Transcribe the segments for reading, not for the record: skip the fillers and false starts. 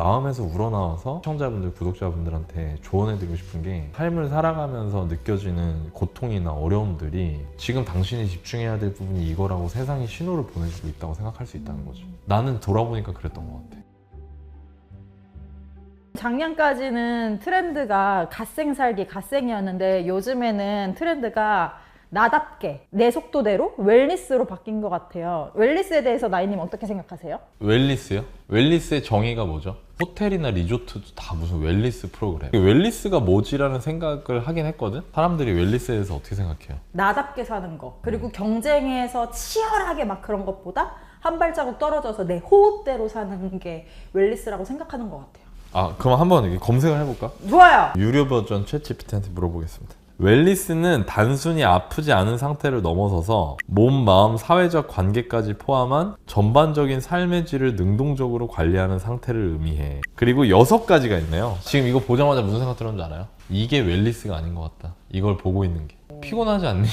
마음에서 우러나와서 시청자분들, 구독자분들한테 조언해드리고 싶은 게 삶을 살아가면서 느껴지는 고통이나 어려움들이 지금 당신이 집중해야 될 부분이 이거라고 세상이 신호를 보내주고 있다고 생각할 수 있다는 거죠. 나는 돌아보니까 그랬던 것 같아. 작년까지는 트렌드가 갓생 살기, 갓생이었는데 요즘에는 트렌드가 나답게, 내 속도대로 웰니스로 바뀐 것 같아요. 웰니스에 대해서 나이님 어떻게 생각하세요? 웰니스요? 웰니스의 정의가 뭐죠? 호텔이나 리조트도 다 무슨 웰니스 프로그램. 웰니스가 뭐지라는 생각을 하긴 했거든? 사람들이 웰니스에 대해서 어떻게 생각해요? 나답게 사는 거, 그리고 경쟁에서 치열하게 막 그런 것보다 한 발자국 떨어져서 내 호흡대로 사는 게 웰니스라고 생각하는 것 같아요. 아, 그럼 한번 검색을 해볼까? 좋아요! 유료 버전 챗GPT한테 물어보겠습니다. 웰니스는 단순히 아프지 않은 상태를 넘어서서 몸, 마음, 사회적 관계까지 포함한 전반적인 삶의 질을 능동적으로 관리하는 상태를 의미해. 그리고 6가지가 있네요. 지금 이거 보자마자 무슨 생각 들었는지 알아요? 이게 웰니스가 아닌 것 같다. 이걸 보고 있는 게. 피곤하지 않니?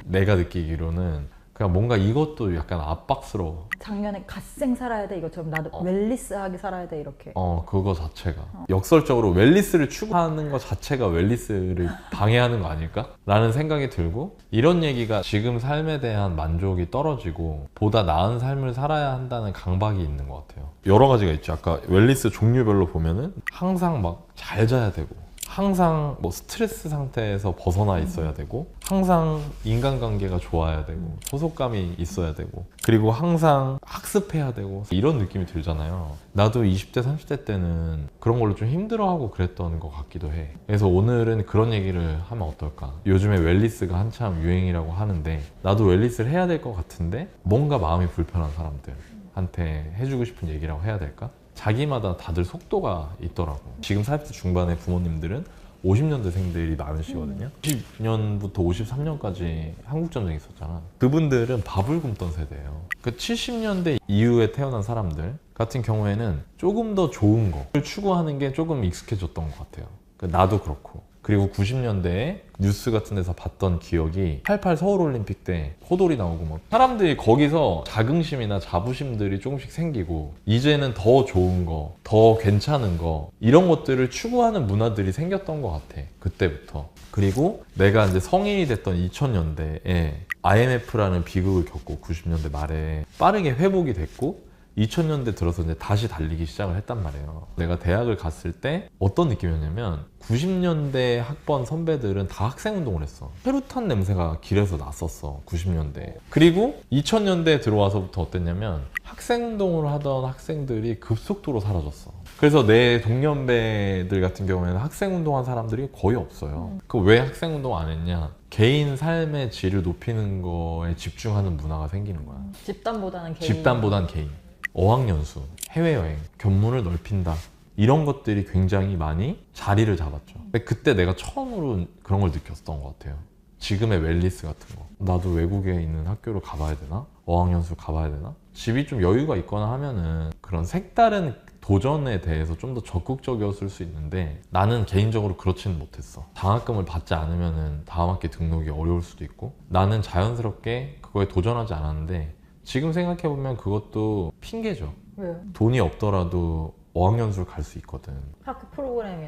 내가 느끼기로는 그냥 뭔가 이것도 약간 압박스러워. 작년에 갓생 살아야 돼 이것처럼 나도 웰니스하게 살아야 돼 이렇게. 그거 자체가 역설적으로 웰니스를 추구하는 것 자체가 웰니스를 방해하는 거 아닐까? 라는 생각이 들고, 이런 얘기가 지금 삶에 대한 만족이 떨어지고 보다 나은 삶을 살아야 한다는 강박이 있는 것 같아요. 여러 가지가 있죠. 아까 웰니스 종류별로 보면은 항상 막 잘 자야 되고, 항상 뭐 스트레스 상태에서 벗어나 있어야 되고, 항상 인간관계가 좋아야 되고, 소속감이 있어야 되고, 그리고 항상 학습해야 되고, 이런 느낌이 들잖아요. 나도 20대, 30대 때는 그런 걸로 좀 힘들어하고 그랬던 것 같기도 해. 그래서 오늘은 그런 얘기를 하면 어떨까? 요즘에 웰니스가 한참 유행이라고 하는데 나도 웰니스를 해야 될 것 같은데 뭔가 마음이 불편한 사람들한테 해주고 싶은 얘기라고 해야 될까? 자기마다 다들 속도가 있더라고. 지금 40대 중반의 부모님들은 50년대생들이 많으시거든요. 50년부터 53년까지 한국전쟁이 있었잖아. 그분들은 밥을 굶던 세대예요. 그 70년대 이후에 태어난 사람들 같은 경우에는 조금 더 좋은 거를 추구하는 게 조금 익숙해졌던 것 같아요. 나도 그렇고. 그리고 90년대에 뉴스 같은 데서 봤던 기억이 88 서울올림픽 때 호돌이 나오고 막 사람들이 거기서 자긍심이나 자부심들이 조금씩 생기고, 이제는 더 좋은 거, 더 괜찮은 거, 이런 것들을 추구하는 문화들이 생겼던 것 같아. 그때부터. 그리고 내가 이제 성인이 됐던 2000년대에 IMF라는 비극을 겪고 90년대 말에 빠르게 회복이 됐고 2000년대 들어서 이제 다시 달리기 시작을 했단 말이에요. 내가 대학을 갔을 때 어떤 느낌이었냐면 90년대 학번 선배들은 다 학생운동을 했어. 페루탄 냄새가 길에서 났었어, 90년대. 그리고 2000년대에 들어와서부터 어땠냐면 학생운동을 하던 학생들이 급속도로 사라졌어. 그래서 내 동년배들 같은 경우에는 학생운동한 사람들이 거의 없어요. 그 왜 학생운동 안 했냐? 개인 삶의 질을 높이는 거에 집중하는 문화가 생기는 거야. 집단보다는 개인. 집단보단 개인. 어학연수, 해외여행, 견문을 넓힌다, 이런 것들이 굉장히 많이 자리를 잡았죠. 근데 그때 내가 처음으로 그런 걸 느꼈던 것 같아요. 지금의 웰니스 같은 거. 나도 외국에 있는 학교를 가봐야 되나? 어학연수 가봐야 되나? 집이 좀 여유가 있거나 하면은 그런 색다른 도전에 대해서 좀 더 적극적이었을 수 있는데 나는 개인적으로 그렇지는 못했어. 장학금을 받지 않으면은 다음 학기 등록이 어려울 수도 있고, 나는 자연스럽게 그거에 도전하지 않았는데 지금 생각해보면 그것도 핑계죠. 왜요? 돈이 없더라도 어학연수를 갈 수 있거든. 학교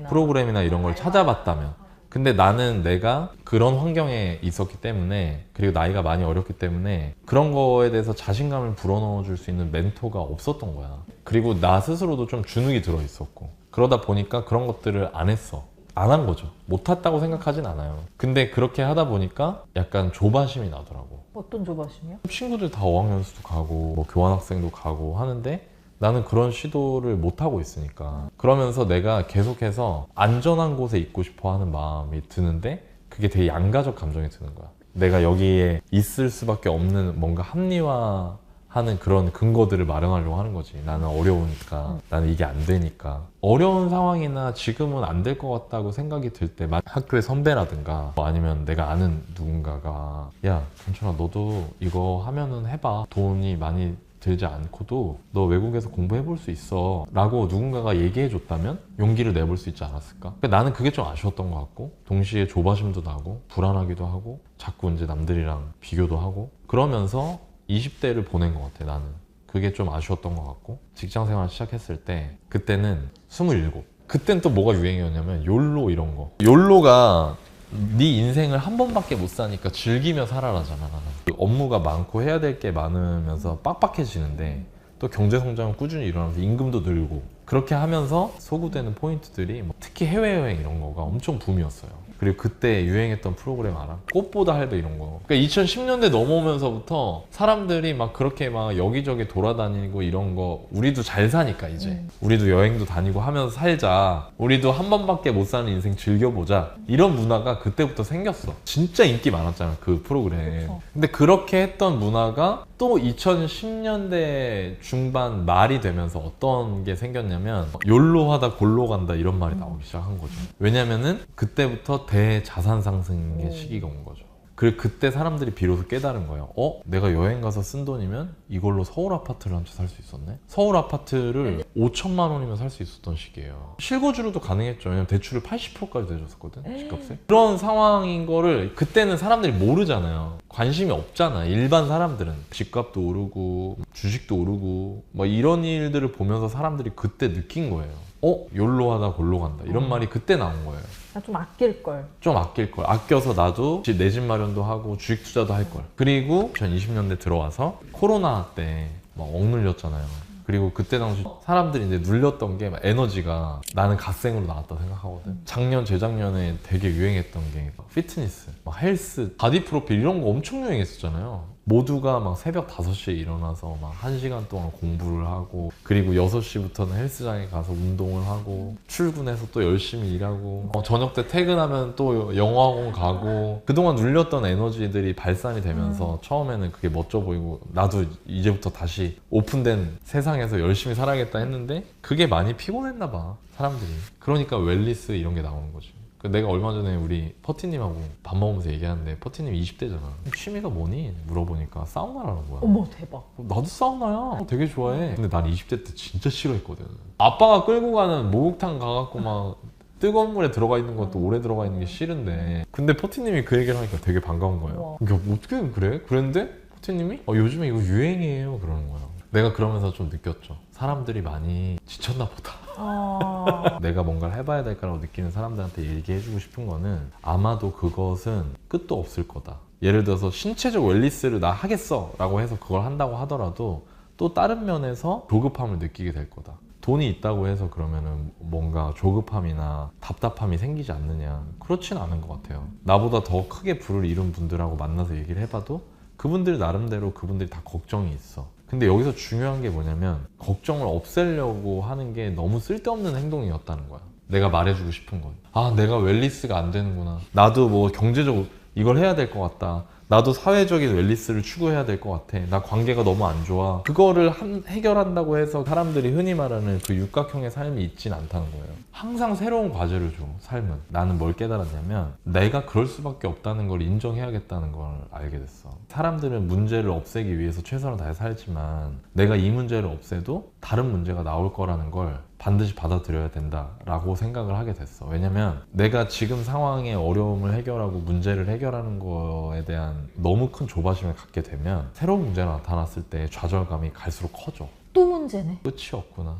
프로그램이나 이런 걸 찾아봤다면. 근데 나는 내가 그런 환경에 있었기 때문에, 그리고 나이가 많이 어렸기 때문에 그런 거에 대해서 자신감을 불어넣어 줄 수 있는 멘토가 없었던 거야. 그리고 나 스스로도 좀 주눅이 들어 있었고, 그러다 보니까 그런 것들을 안 했어. 안 한 거죠. 못 했다고 생각하진 않아요. 근데 그렇게 하다 보니까 약간 조바심이 나더라고. 어떤 조바심이요? 친구들 다 어학연수도 가고 뭐 교환학생도 가고 하는데 나는 그런 시도를 못하고 있으니까, 그러면서 내가 계속해서 안전한 곳에 있고 싶어 하는 마음이 드는데 그게 되게 양가적 감정이 드는 거야. 내가 여기에 있을 수밖에 없는 뭔가 합리화하는 그런 근거들을 마련하려고 하는 거지. 나는 어려우니까, 나는 이게 안 되니까. 어려운 상황이나 지금은 안 될 것 같다고 생각이 들 때 학교의 선배라든가 뭐 아니면 내가 아는 누군가가 야, 괜찮아, 너도 이거 하면은 해봐, 돈이 많이 들지 않고도 너 외국에서 공부해볼 수 있어 라고 누군가가 얘기해줬다면 용기를 내볼 수 있지 않았을까? 나는 그게 좀 아쉬웠던 것 같고, 동시에 조바심도 나고 불안하기도 하고 자꾸 이제 남들이랑 비교도 하고, 그러면서 20대를 보낸 것 같아. 나는 그게 좀 아쉬웠던 것 같고, 직장 생활 시작했을 때 그때는 27. 그땐 또 뭐가 유행이었냐면 욜로 이런 거. 욜로가 네 인생을 한 번밖에 못 사니까 즐기며 살아라잖아. 업무가 많고 해야 될 게 많으면서 빡빡해지는데 또 경제 성장은 꾸준히 일어나면서 임금도 늘고, 그렇게 하면서 소구되는 포인트들이 특히 해외여행 이런 거가 엄청 붐이었어요. 그리고 그때 유행했던 프로그램 알아? 꽃보다 할배 이런 거. 그러니까 2010년대 넘어오면서부터 사람들이 막 그렇게 막 여기저기 돌아다니고 이런 거, 우리도 잘 사니까 이제 우리도 여행도 다니고 하면서 살자, 우리도 한 번밖에 못 사는 인생 즐겨보자, 이런 문화가 그때부터 생겼어. 진짜 인기 많았잖아 그 프로그램. 그쵸. 근데 그렇게 했던 문화가 또 2010년대 중반 말이 되면서 어떤 게 생겼냐면 욜로 하다 골로 간다 이런 말이 나오기 시작한 거죠. 왜냐면은 그때부터 대자산 상승의 시기가 온 거죠. 그리고 그때 사람들이 비로소 깨달은 거예요. 내가 여행 가서 쓴 돈이면 이걸로 서울 아파트를 한 채 살 수 있었네? 서울 아파트를 5천만 원이면 살 수 있었던 시기예요. 실거주로도 가능했죠. 왜냐면 대출을 80%까지 내줬었거든, 집값에. 그런 상황인 거를 그때는 사람들이 모르잖아요. 관심이 없잖아, 일반 사람들은. 집값도 오르고 주식도 오르고 막 이런 일들을 보면서 사람들이 그때 느낀 거예요. 욜로 하다 골로 간다 이런 말이 그때 나온 거예요. 나 좀 아낄 걸. 좀 아낄 걸. 아껴서 나도 내 집 마련도 하고 주식 투자도 할 걸. 그리고 2020년대 들어와서 코로나 때 막 억눌렸잖아요. 그리고 그때 당시 사람들이 이제 눌렸던 게 에너지가, 나는 갓생으로 나왔다 생각하거든. 작년 재작년에 되게 유행했던 게 피트니스, 막 헬스, 바디 프로필 이런 거 엄청 유행했었잖아요. 모두가 막 새벽 5시에 일어나서 막 1시간 동안 공부를 하고, 그리고 6시부터는 헬스장에 가서 운동을 하고, 출근해서 또 열심히 일하고, 저녁 때 퇴근하면 또 영어학원 가고, 그동안 눌렸던 에너지들이 발산이 되면서 처음에는 그게 멋져 보이고 나도 이제부터 다시 오픈된 세상에서 열심히 살아야겠다 했는데 그게 많이 피곤했나 봐, 사람들이. 그러니까 웰니스 이런 게 나오는 거지. 내가 얼마 전에 우리 퍼티님하고 밥 먹으면서 얘기하는데, 퍼티님 20대잖아. 취미가 뭐니? 물어보니까 사우나라는 거야. 어머 대박. 나도 사우나야. 되게 좋아해. 근데 난 20대 때 진짜 싫어했거든. 아빠가 끌고 가는 목욕탕 가갖고 막 뜨거운 물에 들어가 있는 것도 오래 들어가 있는 게 싫은데, 근데 퍼티님이 그 얘기를 하니까 되게 반가운 거예요. 그러니까 어떻게 그래? 그랬는데 퍼티님이 요즘에 이거 유행이에요 그러는 거야. 내가 그러면서 좀 느꼈죠. 사람들이 많이 지쳤나 보다. 내가 뭔가를 해봐야 될까라고 느끼는 사람들한테 얘기해주고 싶은 거는, 아마도 그것은 끝도 없을 거다. 예를 들어서 신체적 웰니스를 나 하겠어 라고 해서 그걸 한다고 하더라도 또 다른 면에서 조급함을 느끼게 될 거다. 돈이 있다고 해서 그러면은 뭔가 조급함이나 답답함이 생기지 않느냐, 그렇진 않은 것 같아요. 나보다 더 크게 부를 이룬 분들하고 만나서 얘기를 해봐도 그분들 나름대로 그분들이 다 걱정이 있어. 근데 여기서 중요한 게 뭐냐면, 걱정을 없애려고 하는 게 너무 쓸데없는 행동이었다는 거야. 내가 말해주고 싶은 건, 내가 웰니스가 안 되는구나, 나도 뭐 경제적으로 이걸 해야 될 것 같다, 나도 사회적인 웰니스를 추구해야 될 것 같아, 나 관계가 너무 안 좋아, 그거를 해결한다고 해서 사람들이 흔히 말하는 그 육각형의 삶이 있진 않다는 거예요. 항상 새로운 과제를 줘, 삶은. 나는 뭘 깨달았냐면, 내가 그럴 수밖에 없다는 걸 인정해야겠다는 걸 알게 됐어. 사람들은 문제를 없애기 위해서 최선을 다해 살지만, 내가 이 문제를 없애도 다른 문제가 나올 거라는 걸 반드시 받아들여야 된다라고 생각을 하게 됐어. 왜냐면 내가 지금 상황의 어려움을 해결하고 문제를 해결하는 거에 대한 너무 큰 조바심을 갖게 되면, 새로운 문제가 나타났을 때 좌절감이 갈수록 커져. 또 문제네. 끝이 없구나.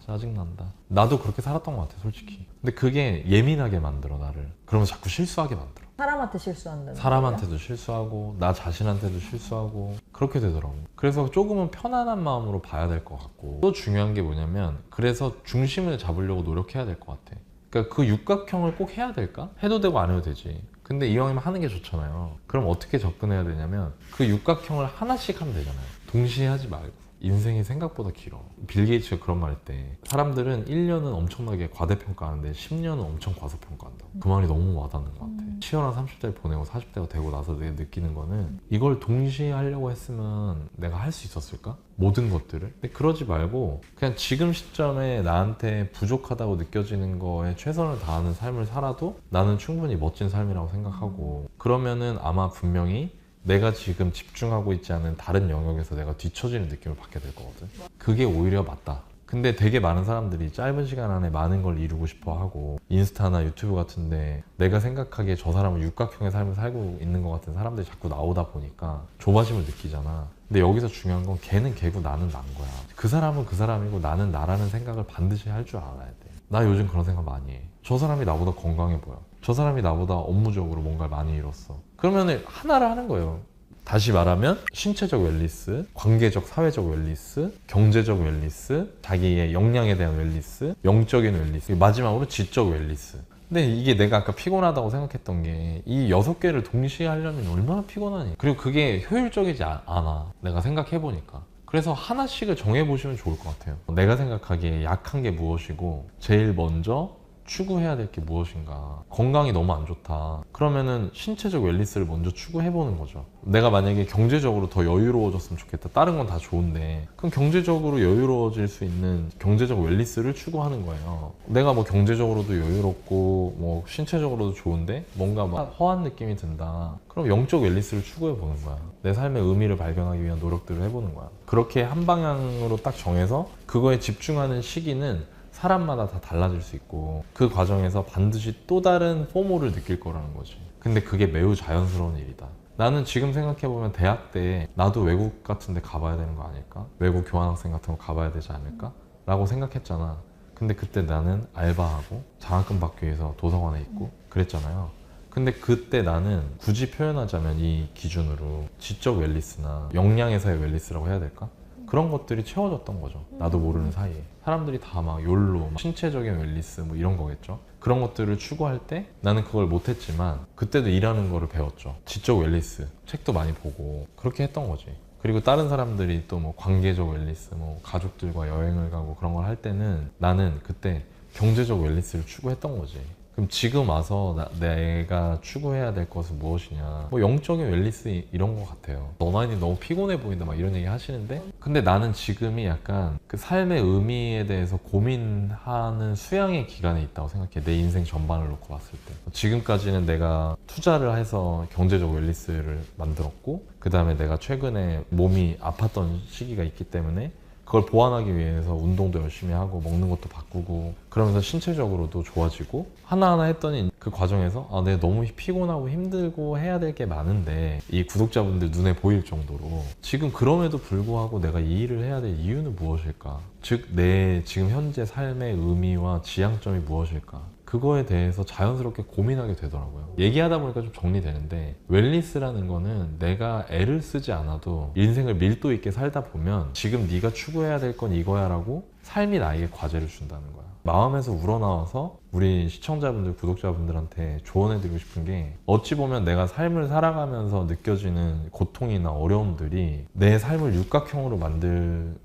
짜증난다. 나도 그렇게 살았던 것 같아, 솔직히. 근데 그게 예민하게 만들어, 나를. 그러면서 자꾸 실수하게 만들어. 사람한테 실수한다는 사람한테도 실수하고 나 자신한테도 실수하고 그렇게 되더라고. 그래서 조금은 편안한 마음으로 봐야 될 것 같고, 또 중요한 게 뭐냐면, 그래서 중심을 잡으려고 노력해야 될 것 같아. 그러니까 그 육각형을 꼭 해야 될까? 해도 되고 안 해도 되지. 근데 이왕이면 하는 게 좋잖아요. 그럼 어떻게 접근해야 되냐면, 그 육각형을 하나씩 하면 되잖아요. 동시에 하지 말고. 인생이 생각보다 길어. 빌 게이츠가 그런 말 했대. 사람들은 1년은 엄청나게 과대평가하는데 10년은 엄청 과소평가한다. 그 말이 너무 와닿는 것 같아. 치열한 30대를 보내고 40대가 되고 나서 내가 느끼는 거는, 이걸 동시에 하려고 했으면 내가 할 수 있었을까? 모든 것들을. 근데 그러지 말고 그냥 지금 시점에 나한테 부족하다고 느껴지는 거에 최선을 다하는 삶을 살아도 나는 충분히 멋진 삶이라고 생각하고, 그러면은 아마 분명히 내가 지금 집중하고 있지 않은 다른 영역에서 내가 뒤처지는 느낌을 받게 될 거거든. 그게 오히려 맞다. 근데 되게 많은 사람들이 짧은 시간 안에 많은 걸 이루고 싶어 하고, 인스타나 유튜브 같은데 내가 생각하기에 저 사람은 육각형의 삶을 살고 있는 것 같은 사람들이 자꾸 나오다 보니까 조바심을 느끼잖아. 근데 여기서 중요한 건 걔는 걔고 나는 난 거야. 그 사람은 그 사람이고 나는 나라는 생각을 반드시 할 줄 알아야 돼. 나 요즘 그런 생각 많이 해. 저 사람이 나보다 건강해 보여. 저 사람이 나보다 업무적으로 뭔가를 많이 이뤘어. 그러면 하나를 하는 거예요. 다시 말하면 신체적 웰니스, 관계적 사회적 웰니스, 경제적 웰니스, 자기의 역량에 대한 웰니스, 영적인 웰니스, 마지막으로 지적 웰니스. 근데 이게 내가 아까 피곤하다고 생각했던 게 이 6개를 동시에 하려면 얼마나 피곤하니. 그리고 그게 효율적이지 않아. 내가 생각해보니까. 그래서 하나씩을 정해보시면 좋을 것 같아요. 내가 생각하기에 약한 게 무엇이고 제일 먼저 추구해야 될 게 무엇인가. 건강이 너무 안 좋다. 그러면은 신체적 웰니스를 먼저 추구해보는 거죠. 내가 만약에 경제적으로 더 여유로워졌으면 좋겠다. 다른 건 다 좋은데 그럼 경제적으로 여유로워질 수 있는 경제적 웰니스를 추구하는 거예요. 내가 뭐 경제적으로도 여유롭고 뭐 신체적으로도 좋은데 뭔가 막 허한 느낌이 든다. 그럼 영적 웰니스를 추구해보는 거야. 내 삶의 의미를 발견하기 위한 노력들을 해보는 거야. 그렇게 한 방향으로 딱 정해서 그거에 집중하는 시기는 사람마다 다 달라질 수 있고 그 과정에서 반드시 또 다른 포모를 느낄 거라는 거지. 근데 그게 매우 자연스러운 일이다. 나는 지금 생각해보면 대학 때 나도 외국 같은 데 가봐야 되는 거 아닐까? 외국 교환학생 같은 거 가봐야 되지 않을까? 라고 생각했잖아. 근데 그때 나는 알바하고 장학금 받기 위해서 도서관에 있고 그랬잖아요. 근데 그때 나는 굳이 표현하자면 이 기준으로 지적 웰니스나 역량에서의 웰니스라고 해야 될까? 그런 것들이 채워졌던 거죠. 나도 모르는 사이에. 사람들이 다 막 욜로, 신체적인 웰니스 뭐 이런 거겠죠. 그런 것들을 추구할 때 나는 그걸 못했지만 그때도 일하는 거를 배웠죠. 지적 웰니스, 책도 많이 보고 그렇게 했던 거지. 그리고 다른 사람들이 또 뭐 관계적 웰니스, 뭐 가족들과 여행을 가고 그런 걸 할 때는 나는 그때 경제적 웰니스를 추구했던 거지. 그럼 지금 와서 내가 추구해야 될 것은 무엇이냐. 뭐 영적인 웰니스 이런 것 같아요. 너만이 너무 피곤해 보인다 막 이런 얘기 하시는데 근데 나는 지금이 약간 그 삶의 의미에 대해서 고민하는 수양의 기간에 있다고 생각해. 내 인생 전반을 놓고 봤을 때. 지금까지는 내가 투자를 해서 경제적 웰니스를 만들었고 그 다음에 내가 최근에 몸이 아팠던 시기가 있기 때문에 그걸 보완하기 위해서 운동도 열심히 하고 먹는 것도 바꾸고 그러면서 신체적으로도 좋아지고 하나하나 했더니 그 과정에서 아, 내가 너무 피곤하고 힘들고 해야 될 게 많은데 이 구독자분들 눈에 보일 정도로 지금 그럼에도 불구하고 내가 이 일을 해야 될 이유는 무엇일까? 즉 내 지금 현재 삶의 의미와 지향점이 무엇일까? 그거에 대해서 자연스럽게 고민하게 되더라고요. 얘기하다 보니까 좀 정리되는데 웰니스라는 거는 내가 애를 쓰지 않아도 인생을 밀도 있게 살다 보면 지금 네가 추구해야 될 건 이거야 라고 삶이 나에게 과제를 준다는 거야. 마음에서 우러나와서 우리 시청자분들, 구독자분들한테 조언해드리고 싶은 게 어찌 보면 내가 삶을 살아가면서 느껴지는 고통이나 어려움들이 내 삶을 육각형으로 만들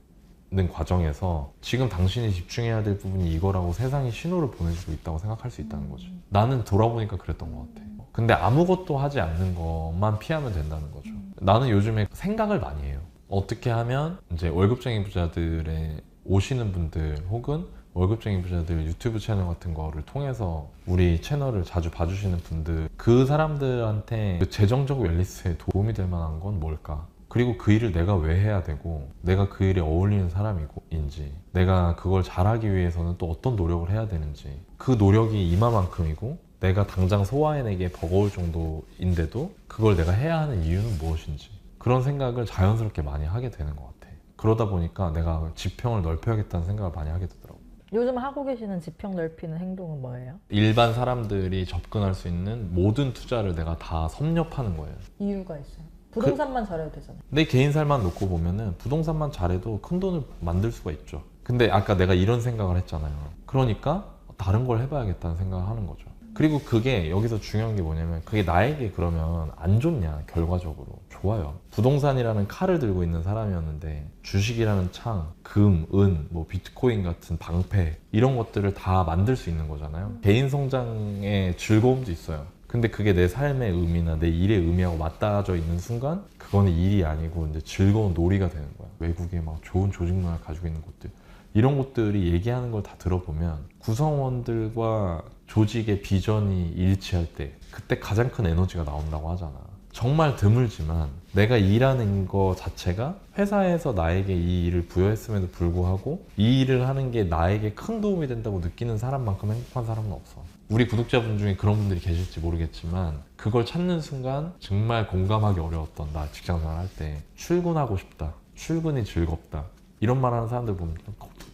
과정에서 지금 당신이 집중해야 될 부분이 이거라고 세상이 신호를 보내주고 있다고 생각할 수 있다는 거죠. 나는 돌아보니까 그랬던 것 같아. 근데 아무것도 하지 않는 것만 피하면 된다는 거죠. 나는 요즘에 생각을 많이 해요. 어떻게 하면 이제 월급쟁이 부자들의 오시는 분들 혹은 월급쟁이 부자들 유튜브 채널 같은 거를 통해서 우리 채널을 자주 봐주시는 분들 그 사람들한테 그 재정적 웰니스에 도움이 될 만한 건 뭘까? 그리고 그 일을 내가 왜 해야 되고 내가 그 일에 어울리는 사람인지 내가 그걸 잘하기 위해서는 또 어떤 노력을 해야 되는지 그 노력이 이마만큼이고 내가 당장 소화해내기에 버거울 정도인데도 그걸 내가 해야 하는 이유는 무엇인지 그런 생각을 자연스럽게 많이 하게 되는 것 같아. 그러다 보니까 내가 지평을 넓혀야겠다는 생각을 많이 하게 되더라고. 요즘 하고 계시는 지평 넓히는 행동은 뭐예요? 일반 사람들이 접근할 수 있는 모든 투자를 내가 다 섭렵하는 거예요. 이유가 있어요. 부동산만 잘해도 되잖아요. 내 개인 삶만 놓고 보면은 부동산만 잘해도 큰 돈을 만들 수가 있죠. 근데 아까 내가 이런 생각을 했잖아요. 그러니까 다른 걸 해봐야겠다는 생각을 하는 거죠. 그리고 그게 여기서 중요한 게 뭐냐면 그게 나에게 그러면 안 좋냐 결과적으로. 좋아요. 부동산이라는 칼을 들고 있는 사람이었는데 주식이라는 창, 금, 은, 뭐 비트코인 같은 방패 이런 것들을 다 만들 수 있는 거잖아요. 개인 성장의 즐거움도 있어요. 근데 그게 내 삶의 의미나 내 일의 의미하고 맞닿아져 있는 순간 그거는 일이 아니고 이제 즐거운 놀이가 되는 거야. 외국에 막 좋은 조직 문화를 가지고 있는 곳들 이런 곳들이 얘기하는 걸 다 들어보면 구성원들과 조직의 비전이 일치할 때 그때 가장 큰 에너지가 나온다고 하잖아. 정말 드물지만 내가 일하는 거 자체가 회사에서 나에게 이 일을 부여했음에도 불구하고 이 일을 하는 게 나에게 큰 도움이 된다고 느끼는 사람만큼 행복한 사람은 없어. 우리 구독자분 중에 그런 분들이 계실지 모르겠지만 그걸 찾는 순간 정말 공감하기 어려웠던 나 직장생활 할 때 출근하고 싶다, 출근이 즐겁다 이런 말 하는 사람들 보면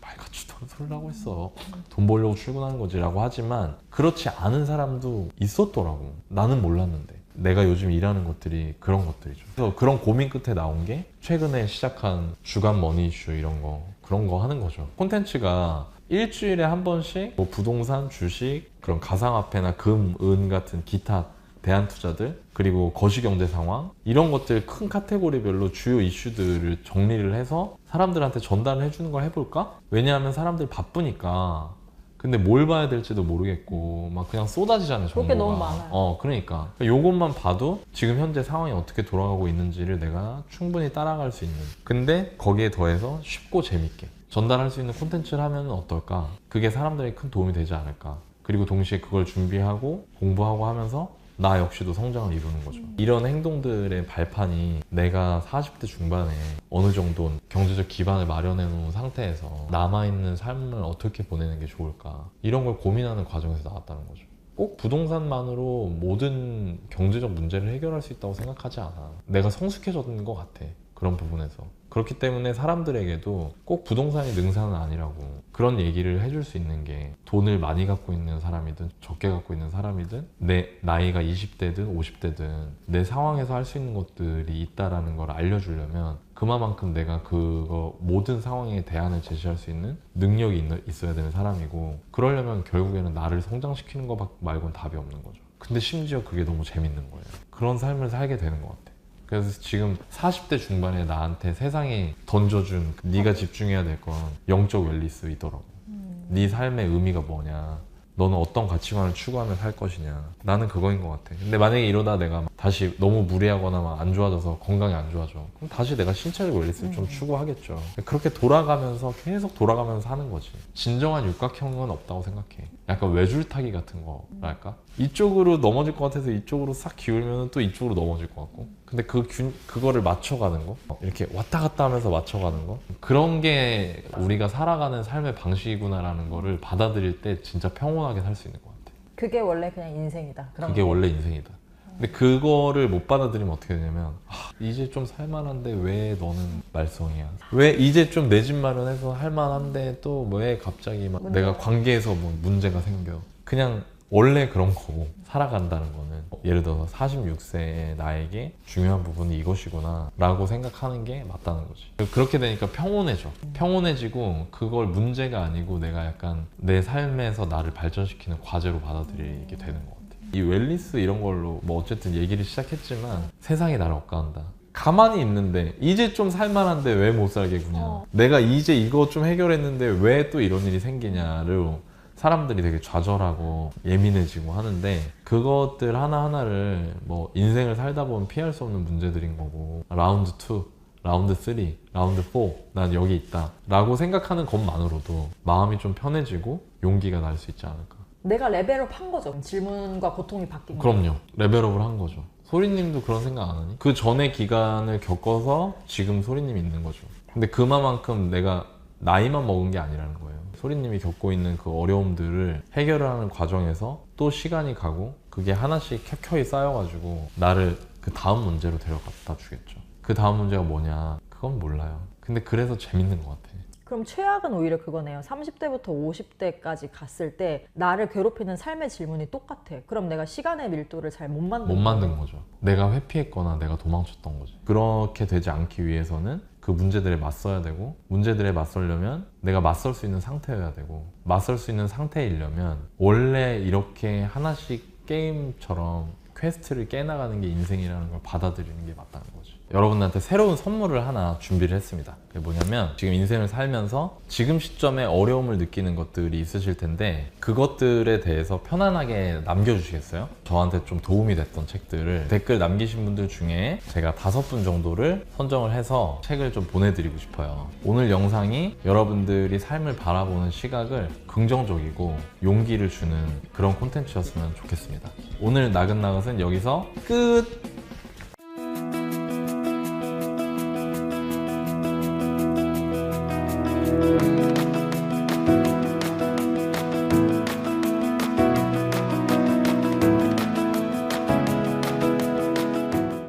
말 같지도 않은 소리를 하고 있어. 돈 벌려고 출근하는 거지 라고 하지만 그렇지 않은 사람도 있었더라고. 나는 몰랐는데. 내가 요즘 일하는 것들이 그런 것들이죠. 그래서 그런 고민 끝에 나온 게 최근에 시작한 주간 머니 이슈 이런 거, 그런 거 하는 거죠. 콘텐츠가 일주일에 한 번씩 뭐 부동산, 주식, 그런 가상화폐나 금, 은 같은 기타 대안투자들, 그리고 거시경제 상황 이런 것들 큰 카테고리별로 주요 이슈들을 정리를 해서 사람들한테 전달을 해주는 걸 해볼까? 왜냐하면 사람들 바쁘니까. 근데 뭘 봐야 될지도 모르겠고 막 그냥 쏟아지잖아요, 정보가. 그게 너무 많아요. 그러니까 요것만 봐도 지금 현재 상황이 어떻게 돌아가고 있는지를 내가 충분히 따라갈 수 있는, 근데 거기에 더해서 쉽고 재밌게 전달할 수 있는 콘텐츠를 하면 어떨까? 그게 사람들에게 큰 도움이 되지 않을까? 그리고 동시에 그걸 준비하고 공부하고 하면서 나 역시도 성장을 이루는 거죠. 이런 행동들의 발판이 내가 40대 중반에 어느 정도 경제적 기반을 마련해 놓은 상태에서 남아있는 삶을 어떻게 보내는 게 좋을까, 이런 걸 고민하는 과정에서 나왔다는 거죠. 꼭 부동산만으로 모든 경제적 문제를 해결할 수 있다고 생각하지 않아. 내가 성숙해졌는 것 같아, 그런 부분에서. 그렇기 때문에 사람들에게도 꼭 부동산이 능사는 아니라고 그런 얘기를 해줄 수 있는 게, 돈을 많이 갖고 있는 사람이든 적게 갖고 있는 사람이든 내 나이가 20대든 50대든 내 상황에서 할 수 있는 것들이 있다라는 걸 알려주려면 그만큼 내가 그거 모든 상황에 대안을 제시할 수 있는 능력이 있어야 되는 사람이고, 그러려면 결국에는 나를 성장시키는 것 말고는 답이 없는 거죠. 근데 심지어 그게 너무 재밌는 거예요. 그런 삶을 살게 되는 것 같아. 그래서 지금 40대 중반에 나한테 세상이 던져준 네가 집중해야 될 건 영적 웰리스이더라고. 네 삶의 의미가 뭐냐, 너는 어떤 가치관을 추구하며 살 것이냐, 나는 그거인 것 같아. 근데 만약에 이러다 내가 다시 너무 무리하거나 막 안 좋아져서 건강이 안 좋아져, 그럼 다시 내가 신체적 웰리스를 좀 추구하겠죠. 그렇게 돌아가면서 계속 돌아가면서 사는 거지. 진정한 육각형은 없다고 생각해. 약간 외줄타기 같은 거랄까? 이쪽으로 넘어질 것 같아서 이쪽으로 싹 기울면 또 이쪽으로 넘어질 것 같고, 근데 그거를 맞춰가는 거, 이렇게 왔다 갔다 하면서 맞춰가는 거, 그런 게 우리가 살아가는 삶의 방식이구나라는 거를 받아들일 때 진짜 평온하게 살 수 있는 것 같아. 그게 원래 그냥 인생이다. 그게 원래 인생이다. 근데 그거를 못 받아들이면 어떻게 되냐면, 이제 좀 살만한데 왜 너는 말썽이야? 왜 이제 좀 내 집 마련해서 할만한데 또 왜 갑자기 막 내가 관계에서 뭐 문제가 생겨? 그냥 원래 그런 거고, 살아간다는 거는 예를 들어서 46세의 나에게 중요한 부분이 이것이구나 라고 생각하는 게 맞다는 거지. 그렇게 되니까 평온해져. 평온해지고 그걸 문제가 아니고 내가 약간 내 삶에서 나를 발전시키는 과제로 받아들이게 되는 것 같아. 이 웰리스 이런 걸로 뭐 어쨌든 얘기를 시작했지만 세상이 나를 억까한다. 가만히 있는데 이제 좀 살만한데 왜 못 살겠구냐, 내가 이제 이거 좀 해결했는데 왜 또 이런 일이 생기냐를 사람들이 되게 좌절하고 예민해지고 하는데, 그것들 하나하나를 뭐 인생을 살다 보면 피할 수 없는 문제들인 거고, 라운드 2, 라운드 3, 라운드 4 난 여기 있다 라고 생각하는 것만으로도 마음이 좀 편해지고 용기가 날 수 있지 않을까. 내가 레벨업 한 거죠. 질문과 고통이 바뀐 거. 그럼요. 레벨업을 한 거죠. 소리님도 그런 생각 안 하니? 그 전의 기간을 겪어서 지금 소리님이 있는 거죠. 근데 그만큼 내가 나이만 먹은 게 아니라는 거예요. 소리님이 겪고 있는 그 어려움들을 해결하는 과정에서 또 시간이 가고 그게 하나씩 켜켜이 쌓여가지고 나를 그 다음 문제로 데려갔다 주겠죠. 그 다음 문제가 뭐냐, 그건 몰라요. 근데 그래서 재밌는 것 같아. 그럼 최악은 오히려 그거네요. 30대부터 50대까지 갔을 때 나를 괴롭히는 삶의 질문이 똑같아. 그럼 내가 시간의 밀도를 잘 못 만든 거죠. 내가 회피했거나 내가 도망쳤던 거지. 그렇게 되지 않기 위해서는 그 문제들에 맞서야 되고, 문제들에 맞서려면 내가 맞설 수 있는 상태여야 되고, 맞설 수 있는 상태이려면 원래 이렇게 하나씩 게임처럼 퀘스트를 깨나가는 게 인생이라는 걸 받아들이는 게 맞다는 거죠. 여러분들한테 새로운 선물을 하나 준비를 했습니다. 그게 뭐냐면, 지금 인생을 살면서 지금 시점에 어려움을 느끼는 것들이 있으실 텐데 그것들에 대해서 편안하게 남겨주시겠어요? 저한테 좀 도움이 됐던 책들을 댓글 남기신 분들 중에 제가 5분 정도를 선정을 해서 책을 좀 보내드리고 싶어요. 오늘 영상이 여러분들이 삶을 바라보는 시각을 긍정적이고 용기를 주는 그런 콘텐츠였으면 좋겠습니다. 오늘 나긋나긋은 여기서 끝!